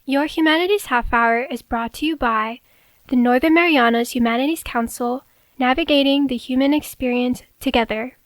Your Humanities Half Hour is brought to you by the Northern Marianas Humanities Council, navigating the human experience together.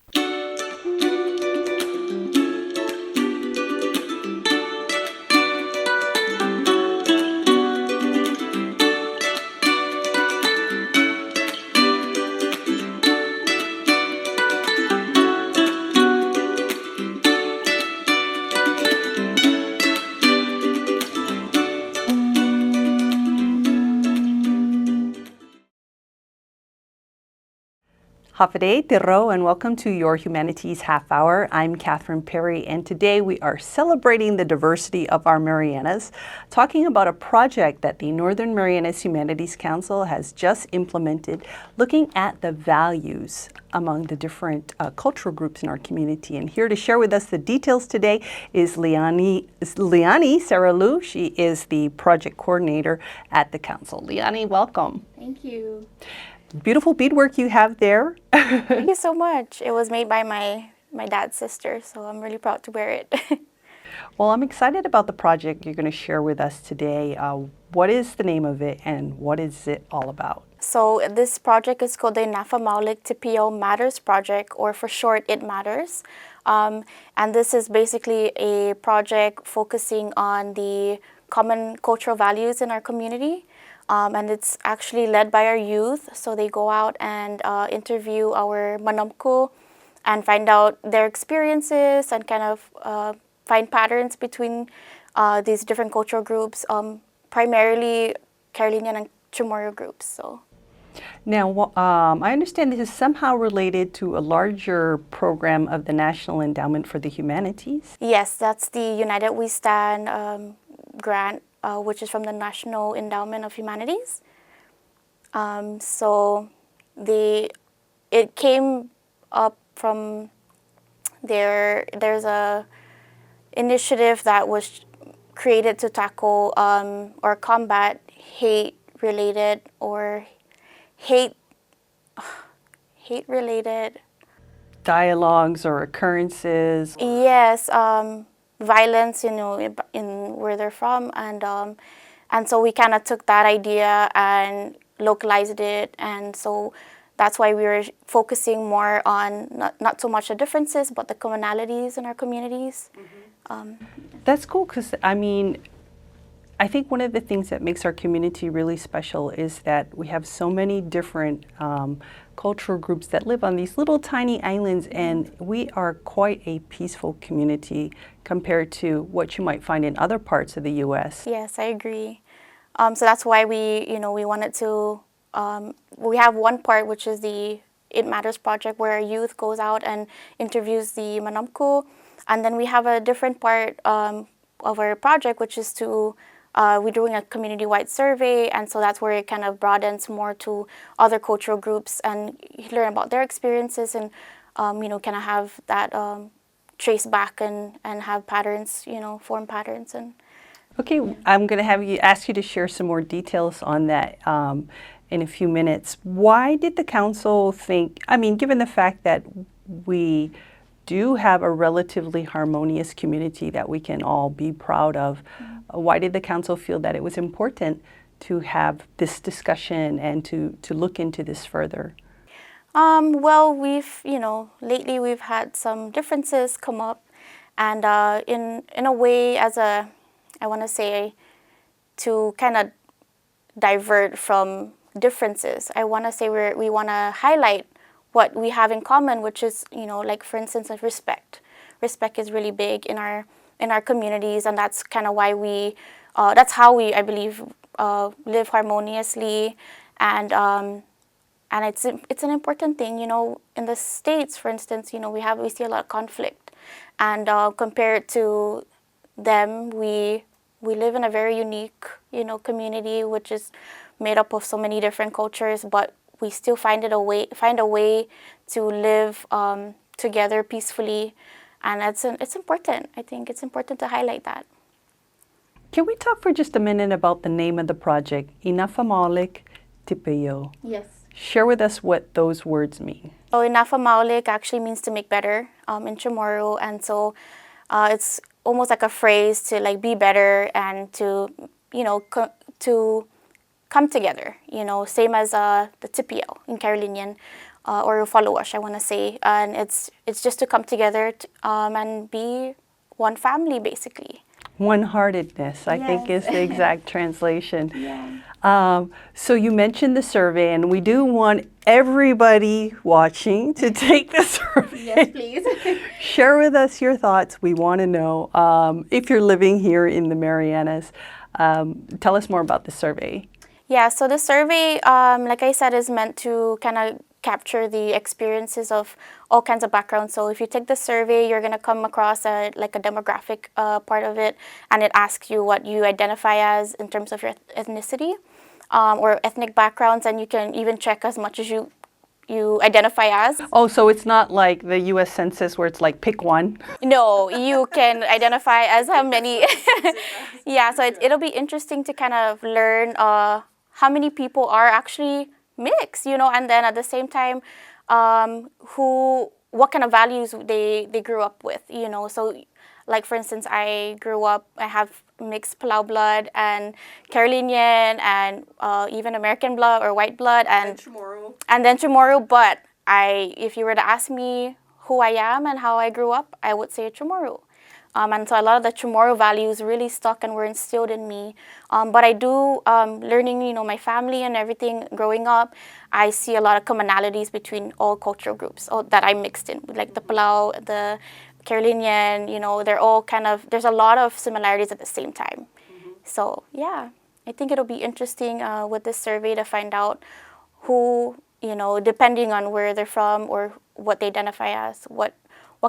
Hafide Tiro, and welcome to your Humanities Half Hour. I'm Catherine Perry, and today we are celebrating the diversity of our Marianas, talking about a project that the Northern Marianas Humanities Council has just implemented, looking at the values among the different cultural groups in our community. And here to share with us the details today is Leeani Saralu. She is the project coordinator at the council. Leeani, welcome. Thank you. Beautiful beadwork you have there. Thank you so much. It was made by my dad's sister, so I'm really proud to wear it. Well, I'm excited about the project you're going to share with us today. What is the name of it and what is it all about? So this project is called the Inafa'maolik-Tipiyeew Matters Project, or for short, It Matters. And this is basically a project focusing on the common cultural values in our community. And it's actually led by our youth, so they go out and interview our manamko and find out their experiences and kind of find patterns between these different cultural groups, primarily Carolinian and Chamorro groups. So. Now, I understand this is somehow related to a larger program of the National Endowment for the Humanities. Yes, that's the United We Stand grant, which is from the National Endowment of Humanities. So it came up from there's a initiative that was created to tackle or combat hate-related Dialogues or occurrences. Yes, violence, in where they're from, and so we kind of took that idea and localized it, and so that's why we were focusing more on not so much the differences, but the commonalities in our communities. That's cool, because I think one of the things that makes our community really special is that we have so many different cultural groups that live on these little tiny islands, and we are quite a peaceful community compared to what you might find in other parts of the U.S. Yes, I agree. So that's why we wanted to, we have one part which is the It Matters Project, where our youth goes out and interviews the manamko, and then we have a different part of our project, which is to we're doing a community-wide survey, and so that's where it kind of broadens more to other cultural groups and learn about their experiences and, kind of have that trace back and have patterns, form patterns. And Okay, yeah. I'm going to ask you to share some more details on that in a few minutes. Why did the council think, given the fact that we do have a relatively harmonious community that we can all be proud of, why did the council feel that it was important to have this discussion and to look into this further? Well, lately we've had some differences come up, and in a way, I want to say, to kind of divert from differences, I want to say we want to highlight what we have in common, which is, like, for instance, respect. Respect is really big in our communities, and that's kind of why that's how we, I believe, live harmoniously, and it's an important thing. In the States, for instance, we see a lot of conflict, and compared to them, we live in a very unique, community, which is made up of so many different cultures, but we still find a way to live together peacefully, and it's important. I think it's important to highlight that. Can we talk for just a minute about the name of the project, Inafa'maolik-Tipiyeew? Yes. Share with us what those words mean. So Inafa'maolik actually means to make better in Chamorro, and so it's almost like a phrase to, like, be better and to to come together, same as the Tipiyeew in Carolinian, or Followash, I want to say. And it's just to come together and be one family, basically. One-heartedness, I think, is the exact translation. Yeah. So you mentioned the survey, and we do want everybody watching to take the survey. Yes, please. Share with us your thoughts. We want to know if you're living here in the Marianas. Tell us more about the survey. Yeah, so the survey, like I said, is meant to kind of capture the experiences of all kinds of backgrounds. So if you take the survey, you're going to come across a demographic part of it, and it asks you what you identify as in terms of your ethnicity or ethnic backgrounds, and you can even check as much as you identify as. Oh, so it's not like the U.S. Census where it's like pick one? No, you can identify as how many. Yeah, so it'll be interesting to kind of learn how many people are actually mixed, and then at the same time, what kind of values they grew up with, So, like for instance, I have mixed Palau blood and Carolinian and even American blood or white blood and then Chamorro. But if you were to ask me who I am and how I grew up, I would say Chamorro. And so a lot of the Chamorro values really stuck and were instilled in me. But I do, learning, my family and everything growing up, I see a lot of commonalities between all cultural groups that I mixed in, like the Palau, the Carolinian, they're all there's a lot of similarities at the same time. So, yeah, I think it'll be interesting with this survey to find out who, depending on where they're from or what they identify as, what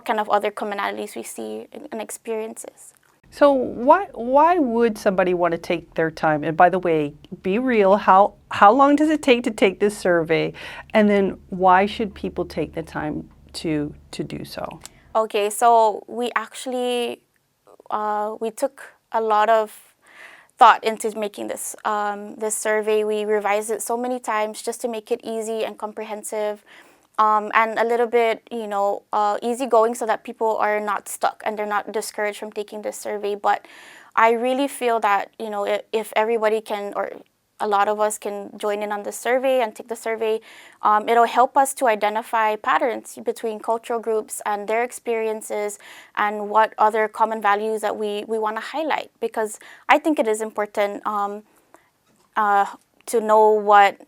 kind of other commonalities we see and experiences. So why would somebody want to take their time? And by the way, be real, how long does it take to take this survey? And then why should people take the time to do so? Okay, so we actually, we took a lot of thought into making this survey. We revised it so many times just to make it easy and comprehensive. And a little bit, easygoing so that people are not stuck and they're not discouraged from taking this survey. But I really feel that, if everybody can, or a lot of us can join in on the survey and take the survey, it'll help us to identify patterns between cultural groups and their experiences and what other common values that we want to highlight. Because I think it is important to know what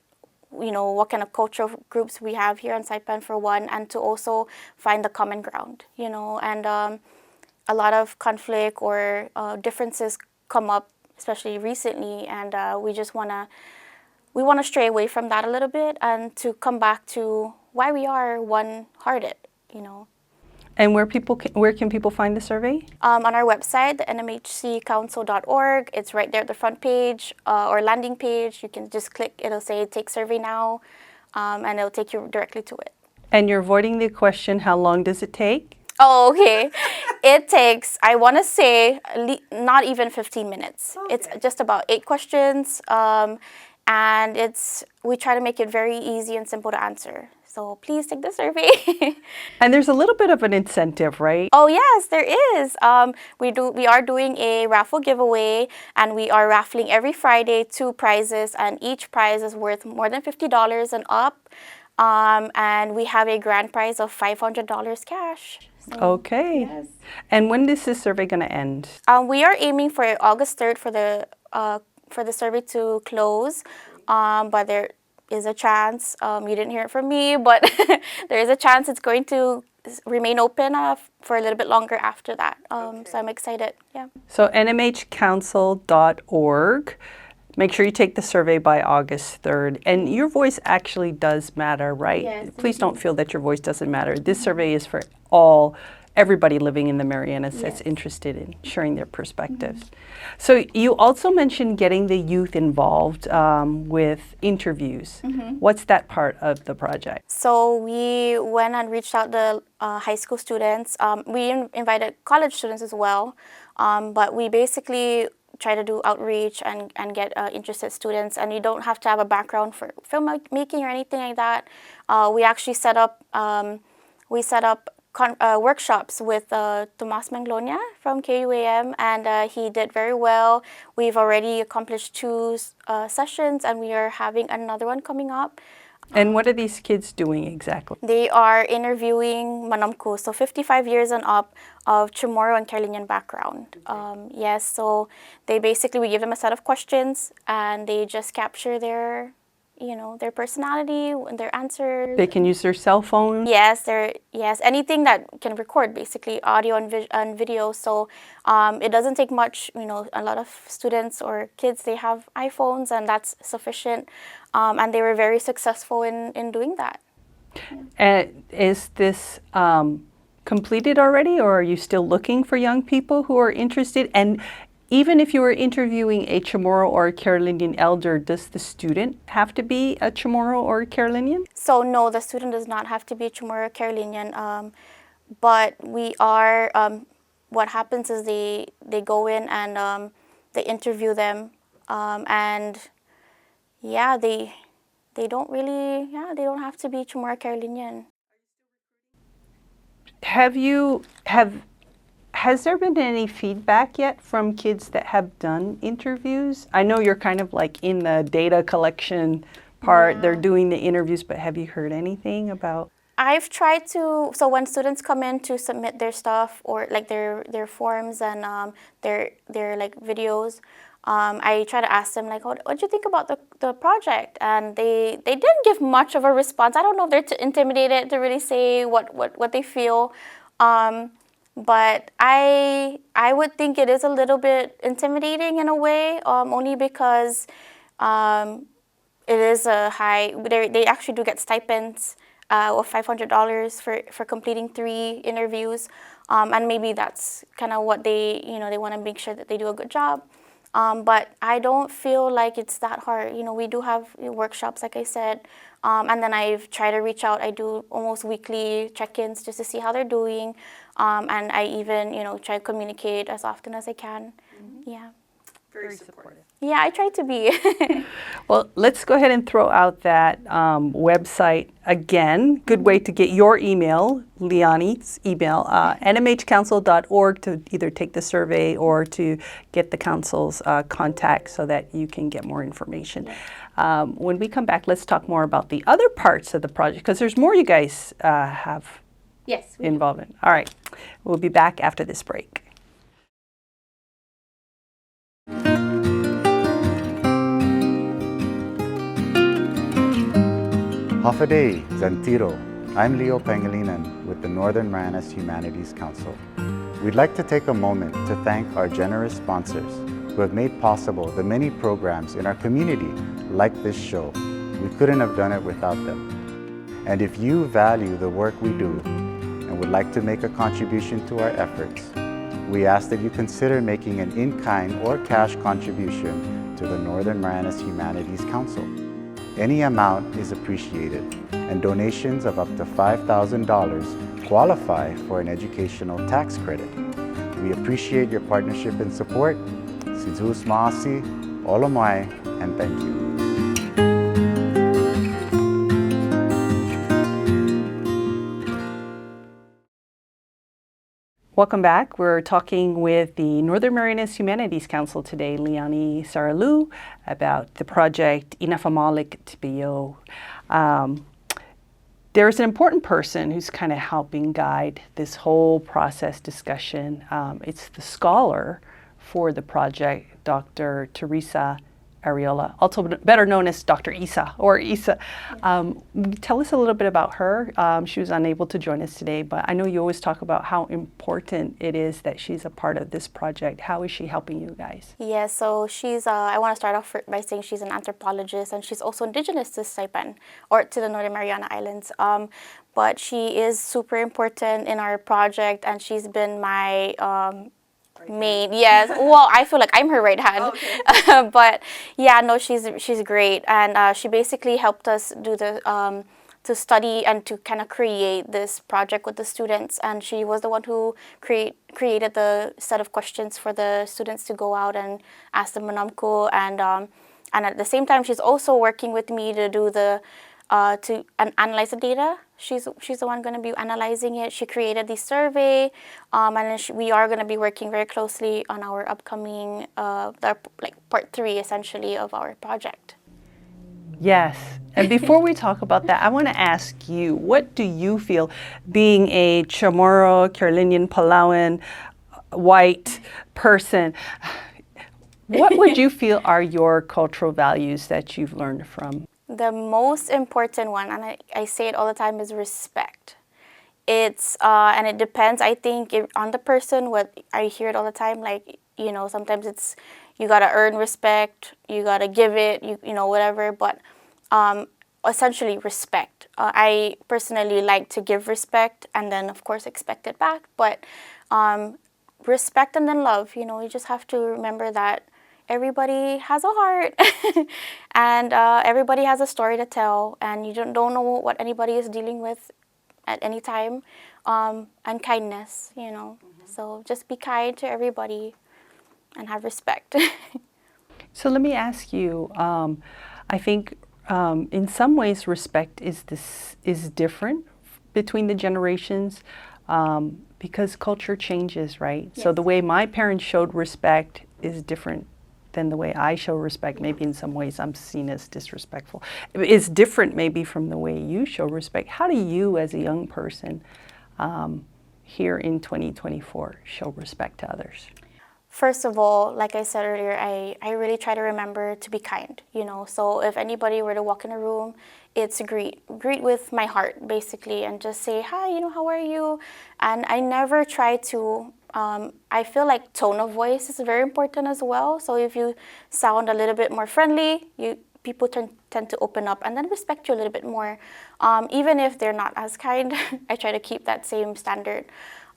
kind of cultural groups we have here in Saipan, for one, and to also find the common ground, and a lot of conflict or differences come up, especially recently, and we want to stray away from that a little bit and to come back to why we are one-hearted, And where can people find the survey? On our website, the nmhccouncil.org. It's right there at the front page or landing page. You can just click, it'll say take survey now, and it'll take you directly to it. And you're avoiding the question, how long does it take? Oh, okay. It takes, I want to say, not even 15 minutes. Okay. It's just about 8 questions, and we try to make it very easy and simple to answer. So please take the survey. And there's a little bit of an incentive, right? Oh yes, there is. We are doing a raffle giveaway, and we are raffling every Friday 2 prizes, and each prize is worth more than $50 and up. And we have a grand prize of $500 cash. So, okay. Yes. And when is this survey going to end? We are aiming for August 3rd for the survey to close, but there is a chance, you didn't hear it from me, but there is a chance it's going to remain open for a little bit longer after that. Okay. So I'm excited, yeah. So nmhcouncil.org. Make sure you take the survey by August 3rd. And your voice actually does matter, right? Yes. Please don't feel that your voice doesn't matter. This survey is for everybody living in the Marianas that's interested in sharing their perspectives. So you also mentioned getting the youth involved with interviews. What's that part of the project? So we went and reached out to high school students. We invited college students as well, but we basically try to do outreach and get interested students, and you don't have to have a background for filmmaking or anything like that. We actually set up workshops with Tomas Manglonia from KUAM, and he did very well. We've already accomplished 2 sessions, and we are having another one coming up. And what are these kids doing exactly? They are interviewing Manamku, so 55 years and up of Chamorro and Carolinian background. Yes, so we give them a set of questions, and they just capture their personality and their answers. They can use their cell phone? Yes, anything that can record, basically audio and video. So it doesn't take much. A lot of students or kids, they have iPhones, and that's sufficient. And they were very successful in doing that. Is this completed already, or are you still looking for young people who are interested? And even if you were interviewing a Chamorro or a Carolinian elder, does the student have to be a Chamorro or a Carolinian? So no, the student does not have to be a Chamorro or Carolinian. But we are, what happens is they go in and they interview them, and they don't have to be Chamorro or Carolinian. Has there been any feedback yet from kids that have done interviews? I know you're kind of like in the data collection part, they're doing the interviews, but have you heard anything about? I've tried to, so when students come in to submit their stuff or like their forms and their like videos, I try to ask them like, what do you think about the project? And they didn't give much of a response. I don't know if they're too intimidated to really say what they feel. But I would think it is a little bit intimidating in a way, only because it is a high, they actually do get stipends of $500 for completing 3 interviews. And maybe that's kind of what they want to make sure that they do a good job. But I don't feel like it's that hard. We do have workshops, like I said, and then I've tried to reach out. I do almost weekly check-ins just to see how they're doing, and I even, try to communicate as often as I can. Mm-hmm. Yeah. Very supportive. Yeah, I try to be. Well, let's go ahead and throw out that website again. Good way to get your email, Leeani's email, nmhcouncil.org to either take the survey or to get the council's contact so that you can get more information. When we come back, let's talk more about the other parts of the project, because there's more you guys have involved in. All right, we'll be back after this break. Hafaday, Zantiro. I'm Leo Pangilinan with the Northern Marianas Humanities Council. We'd like to take a moment to thank our generous sponsors who have made possible the many programs in our community like this show. We couldn't have done it without them. And if you value the work we do and would like to make a contribution to our efforts, we ask that you consider making an in-kind or cash contribution to the Northern Marianas Humanities Council. Any amount is appreciated, and donations of up to $5,000 qualify for an educational tax credit. We appreciate your partnership and support. Sidus Maasi, Olomai, and thank you. Welcome back. We're talking with the Northern Marianas Humanities Council today, Leeani Saralu, about the project Inafa'maolik-Tipiyeew. There's an important person who's kind of helping guide this whole process discussion. It's the scholar for the project, Dr. Teresa Ariola, also better known as Dr. Isa, or Isa. Tell us a little bit about her. She was unable to join us today, but I know you always talk about how important it is that she's a part of this project. How is she helping you guys? Yeah, so she's, I want to start off by saying she's an anthropologist, and she's also indigenous to Saipan, or to the Northern Mariana Islands. But she is super important in our project, and she's been my main, yes. Well, I feel like I'm her right hand. Okay. But yeah, no, she's great, and she basically helped us do the to study and to kind of create this project with the students. And she was the one who created the set of questions for the students to go out and ask the Manamko. And at the same time, she's also working with me to do the analyze the data. She's the one going to be analyzing it. She created the survey, and then we are going to be working very closely on our upcoming, part 3 essentially of our project. Yes. And before we talk about that, I want to ask you, what do you feel, being a Chamorro, Carolinian, Palauan, white person, what would you feel are your cultural values that you've learned from? The most important one, and I say it all the time, is respect. It's and it depends, I think, on the person. What I hear it all the time, like, sometimes it's you gotta earn respect, you gotta give it, whatever. But essentially, respect. I personally like to give respect, and then of course expect it back. But respect and then love. You just have to remember that everybody has a heart, and everybody has a story to tell, and you don't know what anybody is dealing with at any time, and kindness, So just be kind to everybody and have respect. So let me ask you, I think in some ways respect is different between the generations, because culture changes, right? Yes. So the way my parents showed respect is different than the way I show respect. Maybe in some ways I'm seen as disrespectful. It's different maybe from the way you show respect. How do you, as a young person, here in 2024, show respect to others? First of all, like I said earlier, I really try to remember to be kind, So if anybody were to walk in a room, it's greet with my heart, basically, and just say, hi, how are you? And I never try to, I feel like tone of voice is very important as well. So if you sound a little bit more friendly, people tend to open up and then respect you a little bit more. Even if they're not as kind, I try to keep that same standard.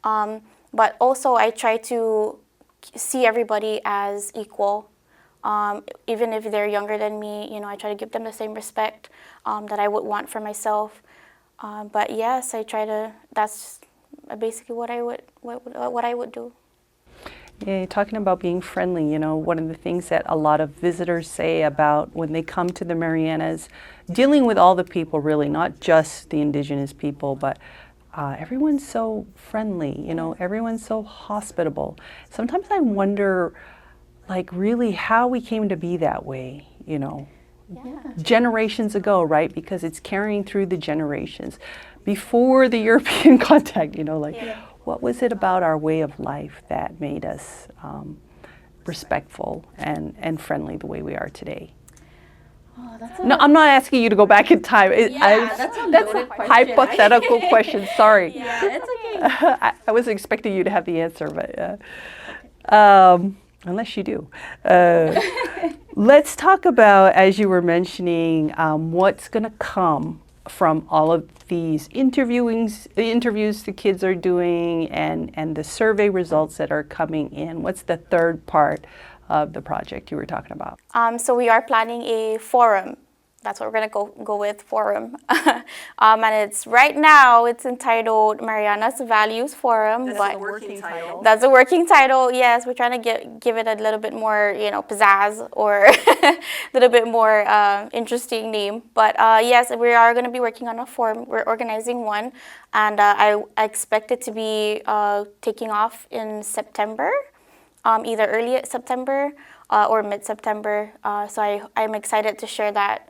But also I try to see everybody as equal. Even if they're younger than me, I try to give them the same respect that I would want for myself. But yes, I try to. That's basically what I would do. Yeah, talking about being friendly, one of the things that a lot of visitors say about when they come to the Marianas, dealing with all the people really, not just the indigenous people, but everyone's so friendly, everyone's so hospitable. Sometimes I wonder, really how we came to be that way, generations ago, right? Because it's carrying through the generations. Before the European contact, what was it about our way of life that made us respectful and friendly the way we are today? No, I'm not asking you to go back in time. That's a hypothetical question. Sorry. Yeah, it's okay. I wasn't expecting you to have the answer, but unless you do. Let's talk about, as you were mentioning, what's going to come from all of these interviews the kids are doing and the survey results that are coming in. What's the third part of the project you were talking about? So we are planning a forum. That's what we're gonna go with, forum. And it's right now it's entitled Marianas Values Forum. That's a working title. That's a working title. Yes, we're trying to give it a little bit more, pizzazz or a little bit more interesting name. But yes, we are gonna be working on a forum. We're organizing one, and I expect it to be taking off in September. Either early September or mid-September. So I'm excited to share that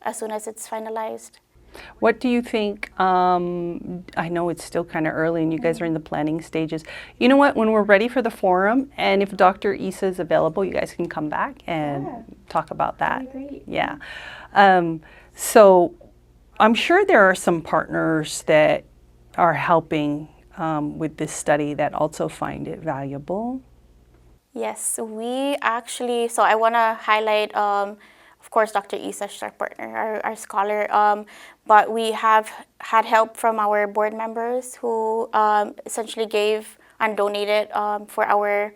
as soon as it's finalized. What do you think? I know it's still kind of early and you guys are in the planning stages. You know what? When we're ready for the forum, and if Dr. Isa is available, you guys can come back and talk about that. That'd be great. Yeah. So I'm sure there are some partners that are helping with this study that also find it valuable. Yes, we actually, so I want to highlight, of course, Dr. Isa, she's our partner, our scholar, but we have had help from our board members who essentially gave and donated for our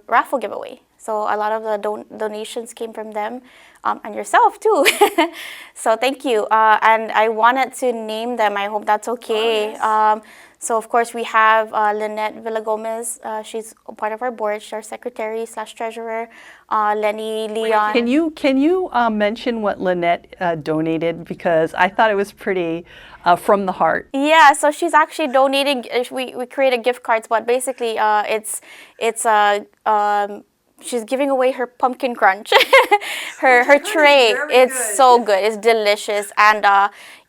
raffle giveaway. So a lot of the donations came from them, and yourself too. So thank you. And I wanted to name them. I hope that's okay. Oh, yes. So of course we have Lynette Villagomez. She's a part of our board. She's our secretary / treasurer. Lenny Leon. Can you mention what Lynette donated, because I thought it was pretty from the heart. Yeah, so she's actually donating. We created gift cards, but basically she's giving away her pumpkin crunch, her tray. It's so good. It's delicious, and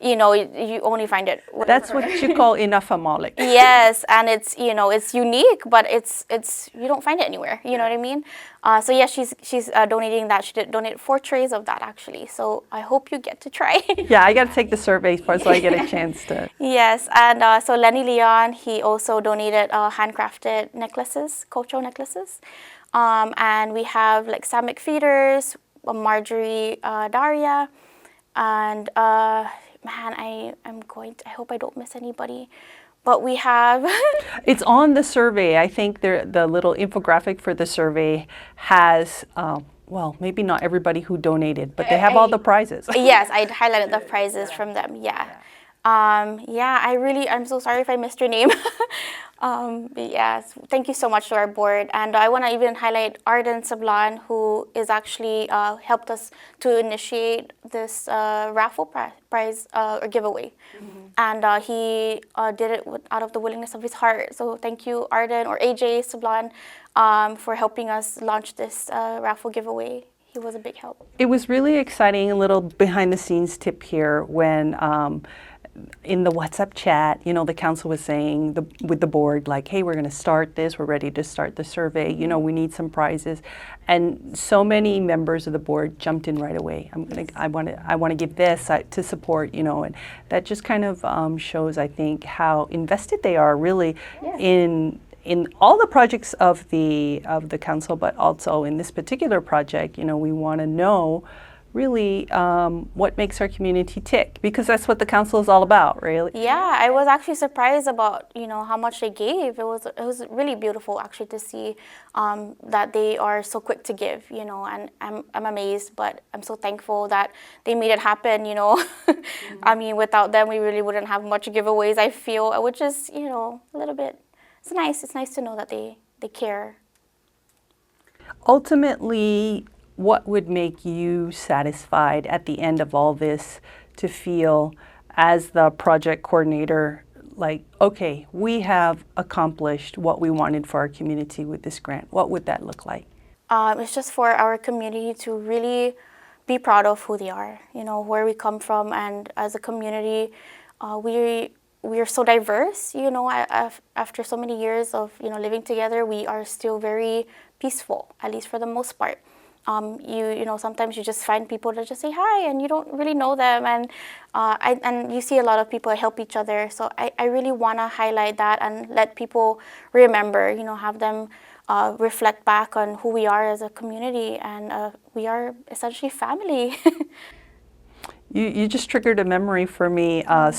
you only find it. That's what you call Inafa'maolik. Yes, and it's it's unique, but it's you don't find it anywhere. You know what I mean? So yeah, she's donating that. She did donate 4 trays of that actually. So I hope you get to try. Yeah, I got to take the survey part so I get a chance to. Yes, and so Lenny Leon, he also donated handcrafted necklaces, cultural necklaces. And we have like Sam McFeeders, Marjorie Daria, and man, I hope I don't miss anybody. But we have It's on the survey. I think the little infographic for the survey has well, maybe not everybody who donated, but they have all the prizes. Yes, I highlighted the prizes from them. Yeah. Yeah, I'm so sorry if I missed your name. Yes, thank you so much to our board. And I want to even highlight Arden Sablan, who is actually helped us to initiate this raffle prize or giveaway. Mm-hmm. And he did it out of the willingness of his heart. So thank you, Arden, or AJ Sablan, for helping us launch this raffle giveaway. He was a big help. It was really exciting, a little behind the scenes tip here when in the WhatsApp chat, the council was saying with the board, like, hey, we're going to start this. We're ready to start the survey. We need some prizes. And so many members of the board jumped in right away. I want to give this to support, and that just kind of shows, I think, how invested they are really in all the projects of the council, but also in this particular project. We want to know really what makes our community tick, because that's what the council is all about, really. Yeah, I was actually surprised about how much they gave. It was really beautiful actually to see that they are so quick to give, and I'm amazed, but I'm so thankful that they made it happen. Mm-hmm. I mean, without them, we really wouldn't have much giveaways, I feel, which is a little bit. It's nice to know that they care. Ultimately, what would make you satisfied at the end of all this to feel, as the project coordinator, like, okay, we have accomplished what we wanted for our community with this grant? What would that look like? It's just for our community to really be proud of who they are, where we come from, and as a community, we are so diverse. After so many years of living together, we are still very peaceful, at least for the most part. Sometimes you just find people that just say hi and you don't really know them, and you see a lot of people that help each other. So I really want to highlight that and let people remember, have them reflect back on who we are as a community, and we are essentially family. You just triggered a memory for me. A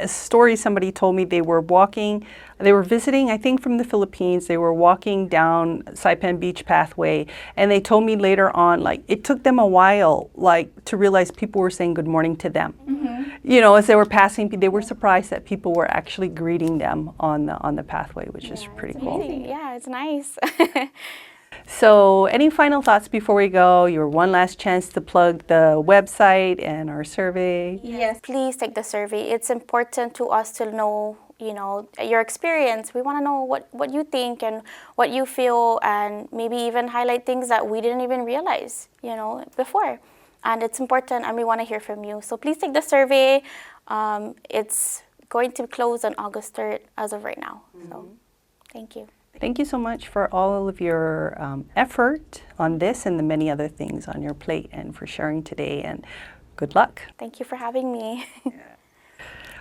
story somebody told me. They were visiting, I think, from the Philippines. They were walking down Saipan Beach pathway, and they told me later on, like, it took them a while, like, to realize people were saying good morning to them. Mm-hmm. As they were passing, they were surprised that people were actually greeting them on the pathway, which is pretty cool. Amazing. Yeah, it's nice. So any final thoughts before we go? Your one last chance to plug the website and our survey. Yes, please take the survey. It's important to us to know, your experience. We want to know what you think and what you feel, and maybe even highlight things that we didn't even realize, before. And it's important, and we want to hear from you. So please take the survey. It's going to close on August 3rd as of right now. Mm-hmm. So thank you. Thank you so much for all of your effort on this and the many other things on your plate, and for sharing today, and good luck. Thank you for having me.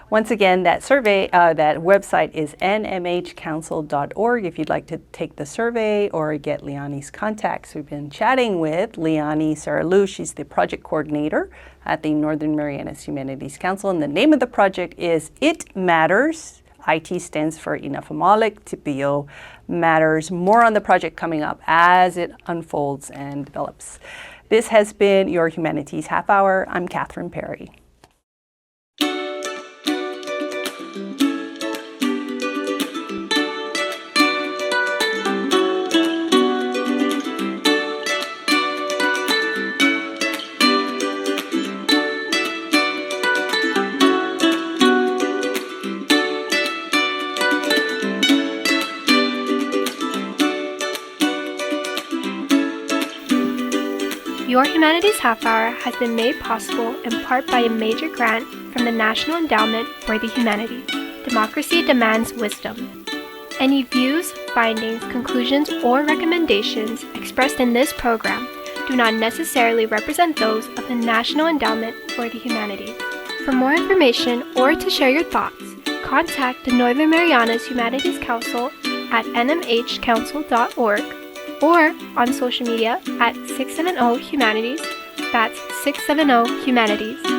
Once again, that survey, that website is nmhcouncil.org if you'd like to take the survey or get Leeani's contacts. We've been chatting with Leeani Saralu. She's the project coordinator at the Northern Marianas Humanities Council, and the name of the project is It Matters, IT stands for Inafa'maolik-Tipiyeew Matters. More on the project coming up as it unfolds and develops. This has been your Humanities Half Hour. I'm Catherine Perry. Your Humanities Half Hour has been made possible in part by a major grant from the National Endowment for the Humanities. Democracy demands wisdom. Any views, findings, conclusions, or recommendations expressed in this program do not necessarily represent those of the National Endowment for the Humanities. For more information or to share your thoughts, contact the Northern Marianas Humanities Council at nmhcouncil.org or on social media at 670 Humanities. That's 670 Humanities.